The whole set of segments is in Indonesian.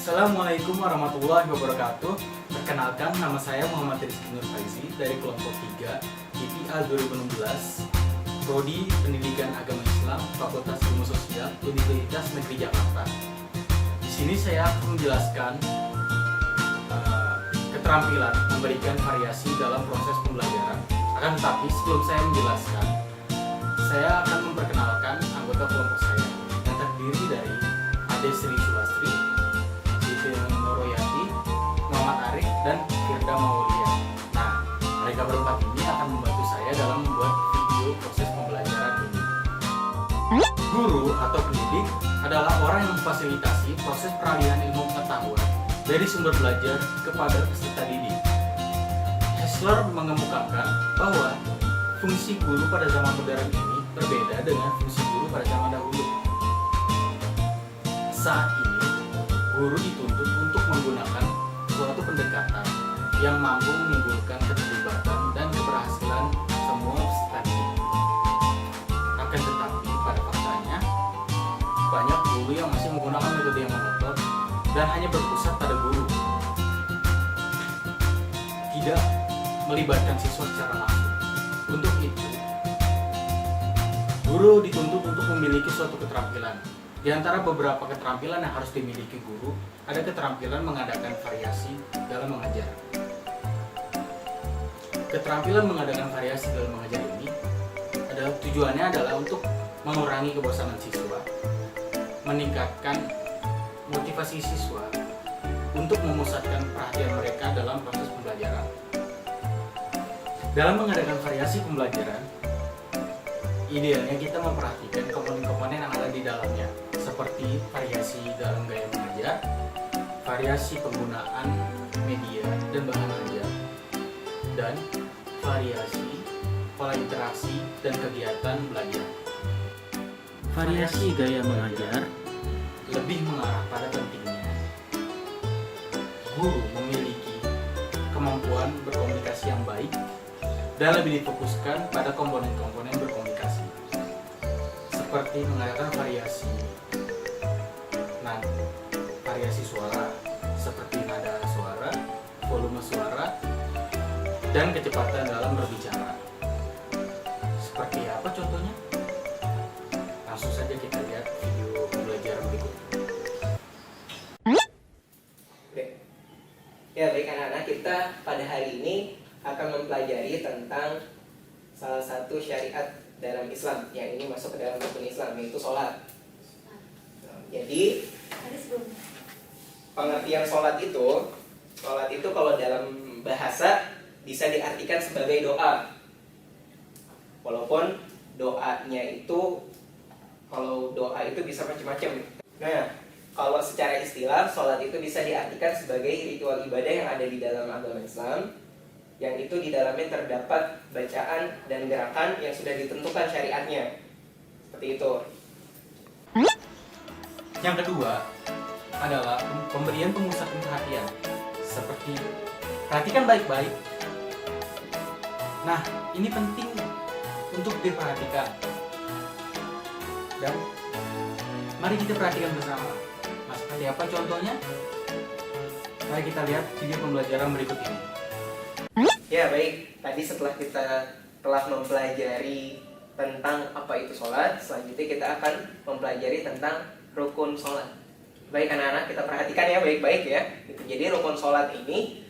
Assalamualaikum warahmatullahi wabarakatuh. Perkenalkan, nama saya Muhammad Rizky Nur Faizi dari kelompok 3 IPA 2016, Prodi Pendidikan Agama Islam, Fakultas Ilmu Sosial, Universitas Negeri Jakarta. Di sini saya akan menjelaskan keterampilan memberikan variasi dalam proses pembelajaran. Akan tetapi sebelum saya menjelaskan, saya akan memperkenalkan anggota kelompok saya yang terdiri dari Ade Sri Sulastri, Siti Noroyati, Muhammad Arif, dan Firda Maulia. Nah, mereka berempat ini akan membantu saya dalam membuat video proses pembelajaran ini. Guru atau pendidik adalah orang yang memfasilitasi proses peralihan ilmu pengetahuan dari sumber belajar kepada peserta didik. Hessler mengemukakan bahwa fungsi guru pada zaman modern ini berbeda dengan fungsi guru pada zaman dahulu. Saat ini, guru dituntut untuk menggunakan suatu pendekatan yang mampu menimbulkan keterlibatan dan keberhasilan semua peserta didik. Akan tetapi, pada faktanya, banyak guru yang masih menggunakan metode yang monoton dan hanya berpusat pada guru, tidak melibatkan siswa secara langsung. Untuk itu, guru dituntut untuk memiliki suatu keterampilan. Di antara beberapa keterampilan yang harus dimiliki guru, ada keterampilan mengadakan variasi dalam mengajar. Keterampilan mengadakan variasi dalam mengajar ini tujuannya adalah untuk mengurangi kebosanan siswa, meningkatkan motivasi siswa untuk memusatkan perhatian mereka dalam proses pembelajaran. Dalam mengadakan variasi pembelajaran, idealnya kita memperhatikan komponen-komponen yang ada di dalamnya, seperti variasi dalam gaya mengajar, variasi penggunaan media dan bahan ajar, dan variasi pola interaksi dan kegiatan belajar. Variasi gaya mengajar lebih mengarah pada pentingnya guru memiliki kemampuan berkomunikasi yang baik dan lebih difokuskan pada komponen-komponen berkomunikasi, seperti mengadakan variasi suara, seperti nada suara, volume suara, dan kecepatan dalam berbicara. Seperti apa contohnya? Langsung saja kita lihat video pembelajaran berikut. Ya baik anak-anak, kita pada hari ini akan mempelajari tentang salah satu syariat dalam Islam yang ini masuk ke dalam rukun Islam, yaitu sholat. Jadi pengertian sholat itu kalau dalam bahasa bisa diartikan sebagai doa. Walaupun doanya itu, kalau doa itu bisa macam-macam. Nah, kalau secara istilah, sholat itu bisa diartikan sebagai ritual ibadah yang ada di dalam agama Islam, yang itu di dalamnya terdapat bacaan dan gerakan yang sudah ditentukan syariatnya. Seperti itu. Yang kedua adalah pemberian pemusatan perhatian, seperti perhatikan baik-baik. Nah, ini penting untuk diperhatikan. Dan mari kita perhatikan bersama. Nah, seperti apa contohnya? Mari kita lihat video pembelajaran berikut ini. Ya baik, tadi setelah kita telah mempelajari tentang apa itu sholat, selanjutnya kita akan mempelajari tentang rukun sholat. Baik anak-anak, kita perhatikan ya baik-baik ya. Jadi rukun sholat ini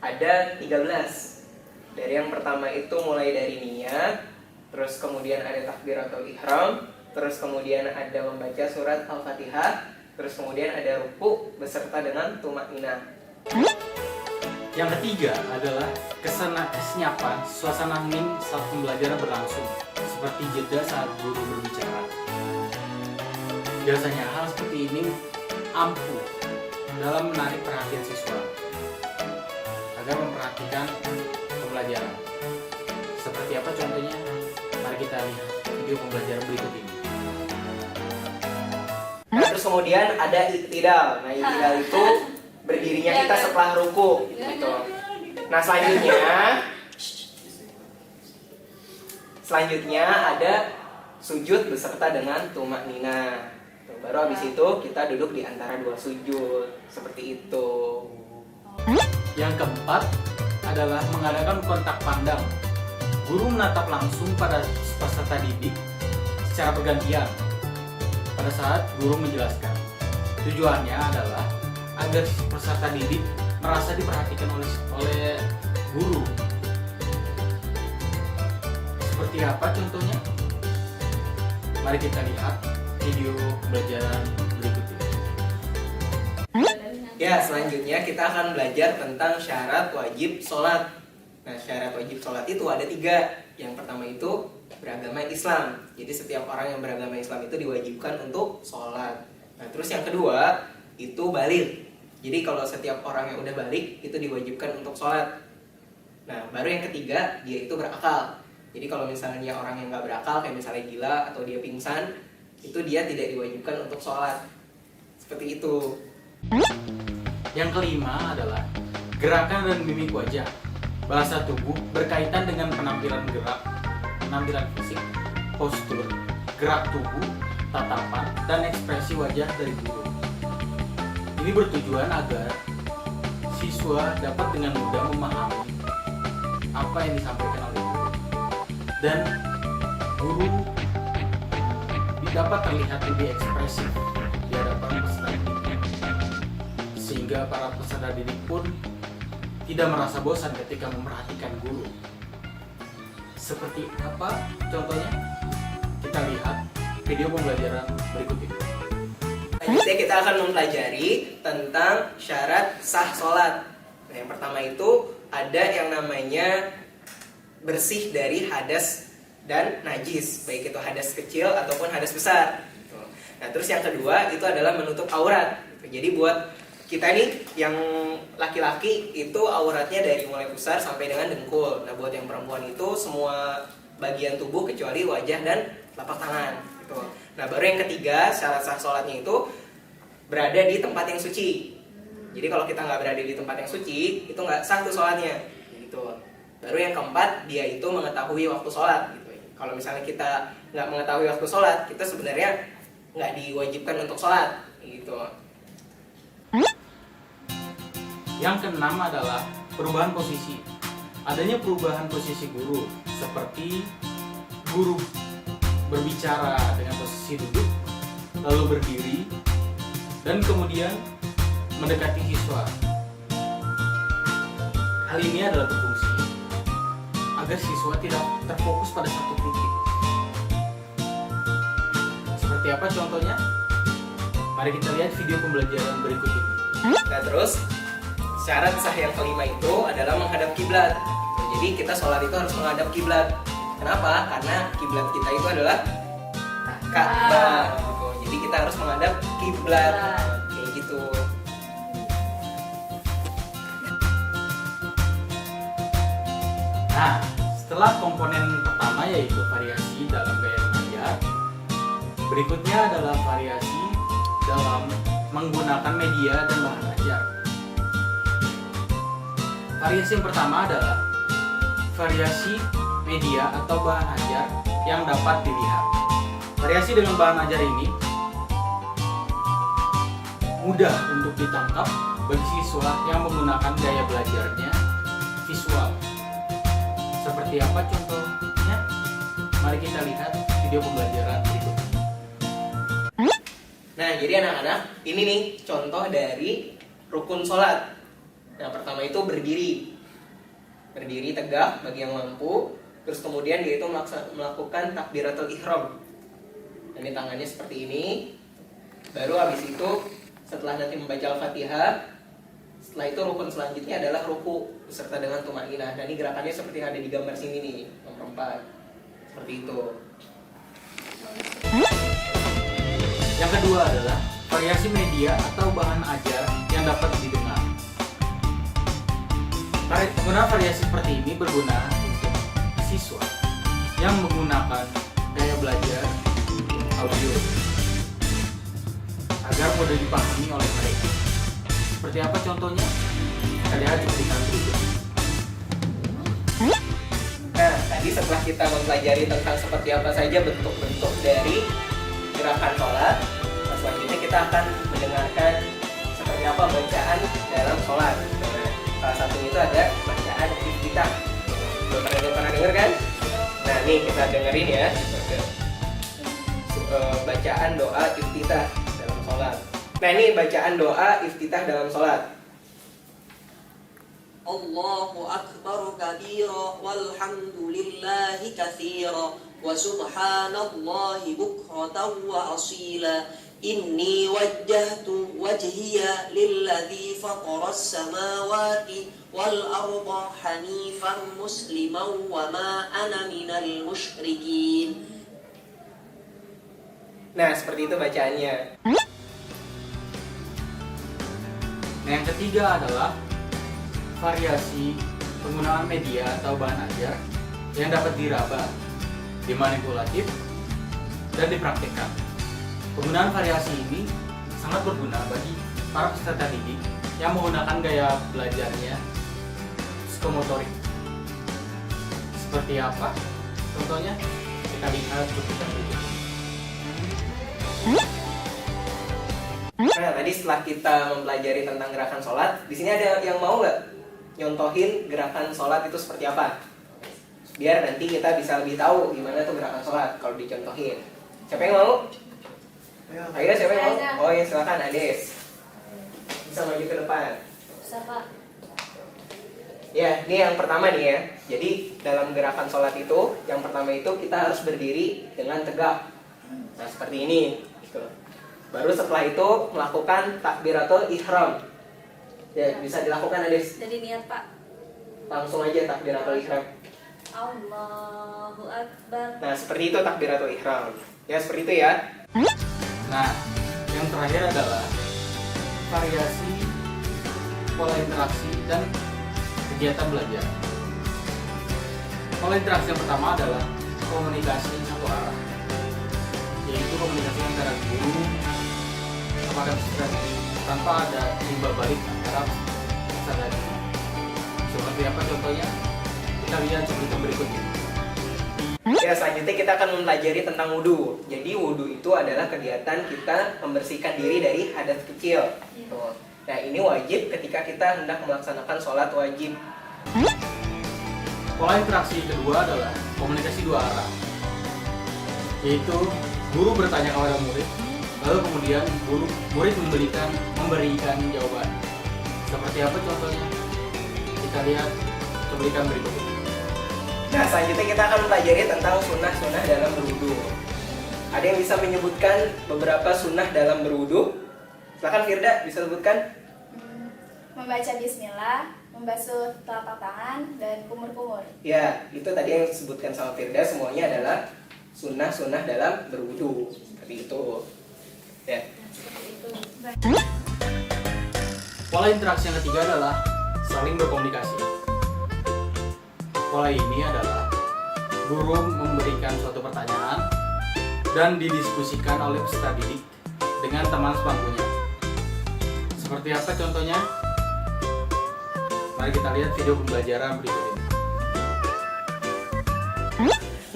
ada 13. Dari yang pertama itu mulai dari niat, terus kemudian ada takbir atau ihram, terus kemudian ada membaca surat Al-Fatihah, terus kemudian ada ruku beserta dengan tumakninah. Yang ketiga adalah kesenyapan suasana hening saat pembelajaran berlangsung, seperti jeda saat guru berbicara. Biasanya hal seperti ini ampuh dalam menarik perhatian siswa agar memperhatikan pembelajaran. Seperti apa contohnya? Mari kita lihat video pembelajaran berikut ini. Nah, terus kemudian ada iktidal. Nah, iktidal itu berdirinya kita setelah ruku gitu. Nah, selanjutnya ada sujud beserta dengan tumakninah. Baru habis itu kita duduk di antara dua sujud seperti itu. Yang keempat adalah mengadakan kontak pandang. Guru menatap langsung pada peserta didik secara bergantian pada saat guru menjelaskan. Tujuannya adalah agar peserta didik merasa diperhatikan oleh guru. Seperti apa contohnya? Mari kita lihat video pembelajaran berikut ini. Ya, selanjutnya kita akan belajar tentang syarat wajib sholat. Nah, syarat wajib sholat itu ada 3. Yang pertama itu beragama Islam. Jadi setiap orang yang beragama Islam itu diwajibkan untuk sholat. Nah, terus yang kedua itu baligh. Jadi kalau setiap orang yang udah balik itu diwajibkan untuk sholat. Nah, baru yang ketiga dia itu berakal. Jadi kalau misalnya orang yang nggak berakal, kayak misalnya gila atau dia pingsan, itu dia tidak diwajibkan untuk sholat. Seperti itu. Yang kelima adalah gerakan dan mimik wajah. Bahasa tubuh berkaitan dengan penampilan gerak, penampilan fisik, postur, gerak tubuh, tatapan, dan ekspresi wajah dari guru. Ini bertujuan agar siswa dapat dengan mudah memahami apa yang disampaikan oleh guru, dan guru dapat terlihat lebih ekspresif di hadapan peserta didik, sehingga para peserta didik pun tidak merasa bosan ketika memperhatikan guru. Seperti apa contohnya? Kita lihat video pembelajaran berikut ini. Selanjutnya kita akan mempelajari tentang syarat sah sholat. Nah, yang pertama itu ada yang namanya bersih dari hadas dan najis, baik itu hadas kecil ataupun hadas besar. Nah, terus yang kedua itu adalah menutup aurat. Jadi buat kita nih yang laki-laki itu auratnya dari mulai pusar sampai dengan dengkul. Nah, buat yang perempuan itu semua bagian tubuh kecuali wajah dan telapak tangan. Gitu. Nah, baru yang ketiga syarat sah sholatnya itu berada di tempat yang suci. Jadi kalau kita nggak berada di tempat yang suci, itu nggak sah tuh sholatnya. Gitu. Baru yang keempat dia itu mengetahui waktu sholat. Gitu. Kalau misalnya kita nggak mengetahui waktu sholat, kita sebenarnya nggak diwajibkan untuk sholat. Gitu. Yang keenam adalah perubahan posisi. Adanya perubahan posisi guru, seperti guru berbicara dengan posisi duduk, lalu berdiri, dan kemudian mendekati siswa. Hal ini adalah berfungsi agar siswa tidak terfokus pada satu titik. Seperti apa contohnya? Mari kita lihat video pembelajaran berikut ini. Nah, terus syarat sah yang kelima itu adalah menghadap kiblat. Jadi kita sholat itu harus menghadap kiblat. Kenapa? Karena kiblat kita itu adalah Ka'bah. Gitu. Jadi kita harus menghadap kiblat. Kayak gitu. Nah, setelah komponen pertama yaitu variasi dalam gaya mengajar, berikutnya adalah variasi dalam menggunakan media dan bahan ajar. Variasi yang pertama adalah variasi media atau bahan ajar yang dapat dilihat. Variasi dengan bahan ajar ini mudah untuk ditangkap bagi siswa yang menggunakan gaya belajarnya visual. Seperti apa contohnya? Mari kita lihat video pembelajaran berikut. Nah, jadi anak-anak, ini nih contoh dari rukun sholat. Yang pertama itu berdiri. Berdiri tegak bagi yang mampu. Terus kemudian dia itu melakukan takbiratul ihram. Ini tangannya seperti ini. Baru habis itu setelah nanti membaca Al-Fatihah, setelah itu rukun selanjutnya adalah ruku beserta dengan tumaninah. Nah, ini gerakannya seperti yang ada di gambar sini nih, nomor 4. Seperti itu. Yang kedua adalah variasi media atau bahan ajar yang dapat didengar. Penggunaan variasi seperti ini berguna untuk siswa yang menggunakan gaya belajar audio agar mudah dipahami oleh mereka. Seperti apa contohnya? Kita lihat di berikan berikut. Nah, tadi setelah kita mempelajari tentang seperti apa saja bentuk-bentuk dari gerakan sholat, nah selanjutnya kita akan mendengarkan seperti apa bacaan dalam sholat. Nah, salah satu itu ada bacaan iftitah. Belum pernah dengar kan? Nah, nih kita dengerin ya. Bacaan doa iftitah dalam sholat. Nah, ini bacaan doa iftitah dalam sholat. Allahu akbar kabira walhamdulillahi katsira wa subhanallahi bukratan wa asila. Inni wajjahtu wajhiya lilladzi fataras samawati wal arda hanifan musliman wa ma ana minal musyrikin. Nah, seperti itu bacaannya. Nah, yang ketiga adalah variasi penggunaan media atau bahan ajar yang dapat diraba, dimanipulatif, dan dipraktikkan. Penggunaan variasi ini sangat berguna bagi para peserta didik yang menggunakan gaya belajarnya psikomotorik. Seperti apa? Contohnya, kita lihat cuplikan berikut ini. Nah, tadi setelah kita mempelajari tentang gerakan sholat, di sini ada yang mau nggak nyontohin gerakan sholat itu seperti apa? Biar nanti kita bisa lebih tahu gimana tuh gerakan sholat kalau dicontohin. Siapa yang mau? Ayo, siapa yang mau? Oh ya, silakan Ades. Bisa maju ke depan. Siapa? Ya, ini yang pertama nih ya. Jadi dalam gerakan sholat itu, yang pertama itu kita harus berdiri dengan tegak. Nah, seperti ini. Gitu. Baru setelah itu melakukan takbiratul ihram. Ya, bisa dilakukan Ades. Jadi niat Pak. Langsung aja takbiratul ihram. Allahu Akbar. Nah, seperti itu takbiratul ihram. Ya, seperti itu ya. Nah, yang terakhir adalah variasi pola interaksi dan kegiatan belajar. Pola interaksi yang pertama adalah komunikasi satu arah, yaitu komunikasi antara guru kepada peserta didik tanpa ada timbal balik antara peserta didik. Seperti apa contohnya? Kita lihat cuplikan berikut ini. Ya, selanjutnya kita akan mempelajari tentang wudhu. Jadi wudhu itu adalah kegiatan kita membersihkan diri dari hadas kecil. Tuh. Nah, ini wajib ketika kita hendak melaksanakan sholat wajib. Pola interaksi kedua adalah komunikasi dua arah, yaitu guru bertanya kepada murid, lalu kemudian murid memberikan jawaban. Seperti apa contohnya? Kita lihat cuplikan berikut ini. Nah, selanjutnya kita akan mempelajari tentang sunnah-sunnah dalam berwudhu. Ada yang bisa menyebutkan beberapa sunnah dalam berwudhu? Silakan Firda, bisa sebutkan? Membaca bismillah, membasuh telapak tangan, dan kumur-kumur. Ya, itu tadi yang disebutkan sama Firda, semuanya adalah sunnah-sunnah dalam berwudhu. Seperti itu. Ya. Seperti itu. Pola interaksi yang ketiga adalah saling berkomunikasi. Pola ini adalah guru memberikan suatu pertanyaan dan didiskusikan oleh peserta didik dengan teman sebangkunya. Seperti apa contohnya? Mari kita lihat video pembelajaran berikut ini.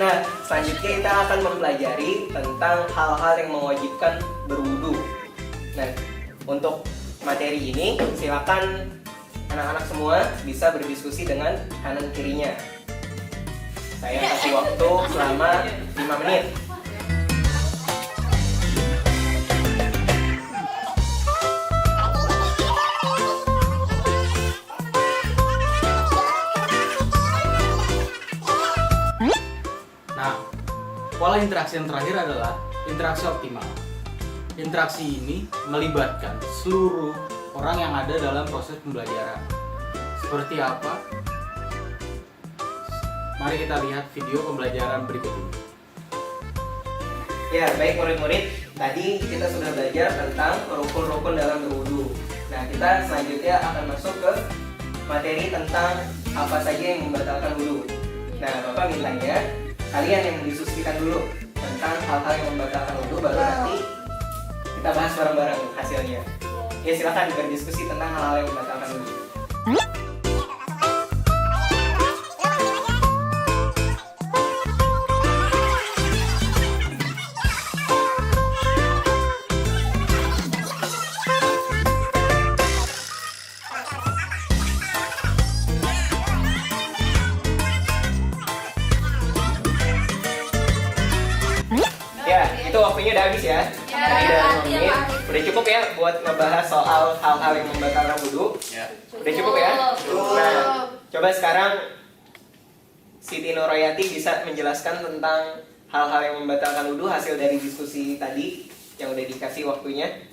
Nah, selanjutnya kita akan mempelajari tentang hal-hal yang mewajibkan berwudu. Nah, untuk materi ini silakan anak-anak semua bisa berdiskusi dengan kanan kirinya. Saya kasih waktu selama 5 menit. Nah, pola interaksi yang terakhir adalah interaksi optimal. Interaksi ini melibatkan seluruh orang yang ada dalam proses pembelajaran. Seperti apa? Mari kita lihat video pembelajaran berikut ini. Ya, baik murid-murid, tadi kita sudah belajar tentang rukun-rukun dalam berwudu. Nah, kita selanjutnya akan masuk ke materi tentang apa saja yang membatalkan wudu. Nah, Bapak mintanya kalian yang mendiskusikan dulu tentang hal-hal yang membatalkan wudu, baru nanti kita bahas bareng-bareng hasilnya. Ya, silakan berdiskusi tentang hal-hal yang membatalkan wudu. ya buat ngebahas soal hal-hal yang membatalkan wudhu. Ya. Udah cukup ya? Nah, coba sekarang Siti Nurayati bisa menjelaskan tentang hal-hal yang membatalkan wudhu hasil dari diskusi tadi yang udah dikasih waktunya.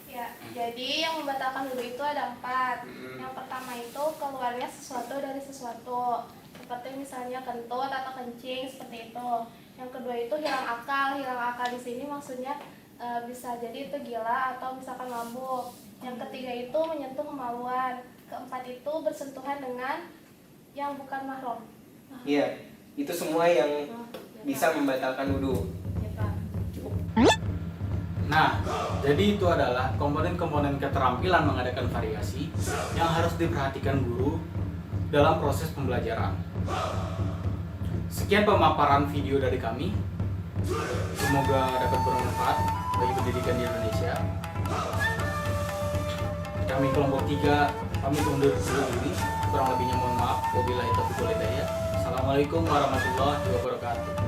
Ya, jadi yang membatalkan wudhu itu ada 4. Yang pertama itu keluarnya sesuatu dari sesuatu, seperti misalnya kentut atau kencing seperti itu. Yang kedua itu hilang akal. Hilang akal di sini maksudnya bisa jadi itu gila atau misalkan mabuk. Yang ketiga itu menyentuh kemaluan. Keempat itu bersentuhan dengan yang bukan mahram. Iya, itu semua yang bisa membatalkan wudhu. Ya, Pak. Nah, jadi itu adalah komponen-komponen keterampilan mengadakan variasi yang harus diperhatikan guru dalam proses pembelajaran. Sekian pemaparan video dari kami. Semoga dapat bermanfaat bagi pendidikan di Indonesia. Kami kelompok 3 pamit undur diri. Kurang lebihnya mohon maaf. Wabillahi taufiq wal hidayah. Assalamualaikum warahmatullahi wabarakatuh.